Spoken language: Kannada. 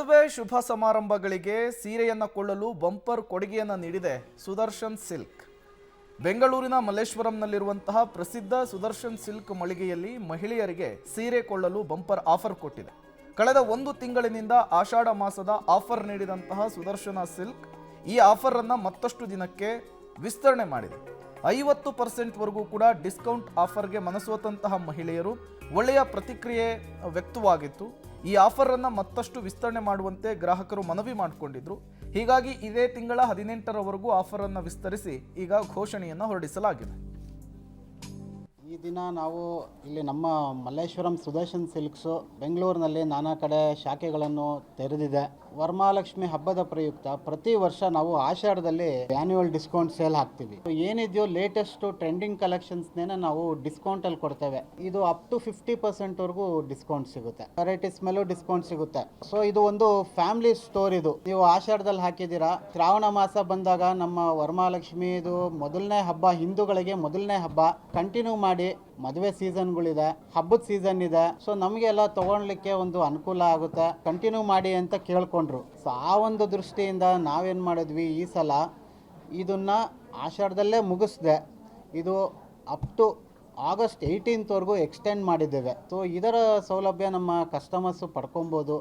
ಮದುವೆ ಶುಭ ಸಮಾರಂಭಗಳಿಗೆ ಸೀರೆಯನ್ನು ಕೊಳ್ಳಲು ಬಂಪರ್ ಕೊಡುಗೆಯನ್ನು ನೀಡಿದೆ ಸುದರ್ಶನ್ ಸಿಲ್ಕ್. ಬೆಂಗಳೂರಿನ ಮಲ್ಲೇಶ್ವರಂನಲ್ಲಿರುವಂತಹ ಪ್ರಸಿದ್ಧ ಸುದರ್ಶನ್ ಸಿಲ್ಕ್ ಮಳಿಗೆಯಲ್ಲಿ ಮಹಿಳೆಯರಿಗೆ ಸೀರೆ ಕೊಳ್ಳಲು ಬಂಪರ್ ಆಫರ್ ಕೊಟ್ಟಿದೆ. ಕಳೆದ 1 ತಿಂಗಳಿನಿಂದ ಆಷಾಢ ಮಾಸದ ಆಫರ್ ನೀಡಿದಂತಹ ಸುದರ್ಶನ ಸಿಲ್ಕ್ ಈ ಆಫರ್ ಅನ್ನು ಮತ್ತಷ್ಟು ದಿನಕ್ಕೆ ವಿಸ್ತರಣೆ ಮಾಡಿದೆ. 50% ವರೆಗೂ ಕೂಡ ಡಿಸ್ಕೌಂಟ್ ಆಫರ್ಗೆ ಮನಸೋತಂತಹ ಮಹಿಳೆಯರು ಒಳ್ಳೆಯ ಪ್ರತಿಕ್ರಿಯೆ ವ್ಯಕ್ತವಾಗಿತ್ತು. ಈ ಆಫರ್ ಅನ್ನು ಮತ್ತಷ್ಟು ವಿಸ್ತರಣೆ ಮಾಡುವಂತೆ ಗ್ರಾಹಕರು ಮನವಿ ಮಾಡಿಕೊಂಡಿದ್ರು. ಹೀಗಾಗಿ ಇದೇ ತಿಂಗಳ 18ರವರೆಗೂ ಆಫರ್ ಅನ್ನು ವಿಸ್ತರಿಸಿ ಈಗ ಘೋಷಣೆಯನ್ನು ಹೊರಡಿಸಲಾಗಿದೆ. ಈ ದಿನ ನಾವು ಇಲ್ಲಿ ನಮ್ಮ ಮಲ್ಲೇಶ್ವರಂ ಸುದರ್ಶನ್ ಸಿಲ್ಕ್ಸು ಬೆಂಗಳೂರಿನಲ್ಲಿ ನಾನಾ ಕಡೆ ಶಾಖೆಗಳನ್ನು ತೆರೆದಿದೆ. ವರಮಹಾಲಕ್ಷ್ಮಿ ಹಬ್ಬದ ಪ್ರಯುಕ್ತ ಪ್ರತಿ ವರ್ಷ ನಾವು ಆಷಾಢದಲ್ಲಿ ಆನ್ಯುವಲ್ ಡಿಸ್ಕೌಂಟ್ ಸೇಲ್ ಹಾಕ್ತೀವಿ. ಏನಿದೆಯೋ ಲೇಟೆಸ್ಟ್ ಟ್ರೆಂಡಿಂಗ್ ಕಲೆಕ್ಷನ್ಸ್ನೇ ನಾವು ಡಿಸ್ಕೌಂಟ್ ಅಲ್ಲಿ ಕೊಡ್ತೇವೆ. ಇದು ಅಪ್ ಟು 50% ವರೆಗೂ ಡಿಸ್ಕೌಂಟ್ ಸಿಗುತ್ತೆ. ವೆರೈಟೀಸ್ ಮೇಲೂ ಡಿಸ್ಕೌಂಟ್ ಸಿಗುತ್ತೆ. ಸೊ ಇದು ಒಂದು ಫ್ಯಾಮಿಲಿ ಸ್ಟೋರ್. ಇದು ನೀವು ಆಷಾಢದಲ್ಲಿ ಹಾಕಿದ್ದೀರಾ, ಶ್ರಾವಣ ಮಾಸ ಬಂದಾಗ ನಮ್ಮ ವರಮಹಾಲಕ್ಷ್ಮಿ ಇದು ಮೊದಲನೇ ಹಬ್ಬ, ಹಿಂದೂಗಳಿಗೆ ಮೊದಲನೇ ಹಬ್ಬ. ಕಂಟಿನ್ಯೂ ಮಾಡಿ, ಮದುವೆ ಸೀಸನ್ಗಳಿದೆ, ಹಬ್ಬದ ಸೀಸನ್ ಇದೆ. ಸೊ ನಮಗೆಲ್ಲ ತಗೊಳ್ಲಿಕ್ಕೆ ಒಂದು ಅನುಕೂಲ ಆಗುತ್ತೆ. ಕಂಟಿನ್ಯೂ ಮಾಡಿ ಅಂತ ಕೇಳ್ಕೊಂಡ್ರು. ಸೊ ಆ ಒಂದು ದೃಷ್ಟಿಯಿಂದ ನಾವೇನು ಮಾಡಿದ್ವಿ, ಈ ಸಲ ಇದನ್ನು ಆಷಾಢದಲ್ಲೇ ಮುಗಿಸ್ದೆ. ಇದು ಅಪ್ ಟು ಆಗಸ್ಟ್ 18th ವರೆಗೂ ಎಕ್ಸ್ಟೆಂಡ್ ಮಾಡಿದ್ದೇವೆ. ಸೊ ಇದರ ಸೌಲಭ್ಯ ನಮ್ಮ ಕಸ್ಟಮರ್ಸು ಪಡ್ಕೊಬೋದು.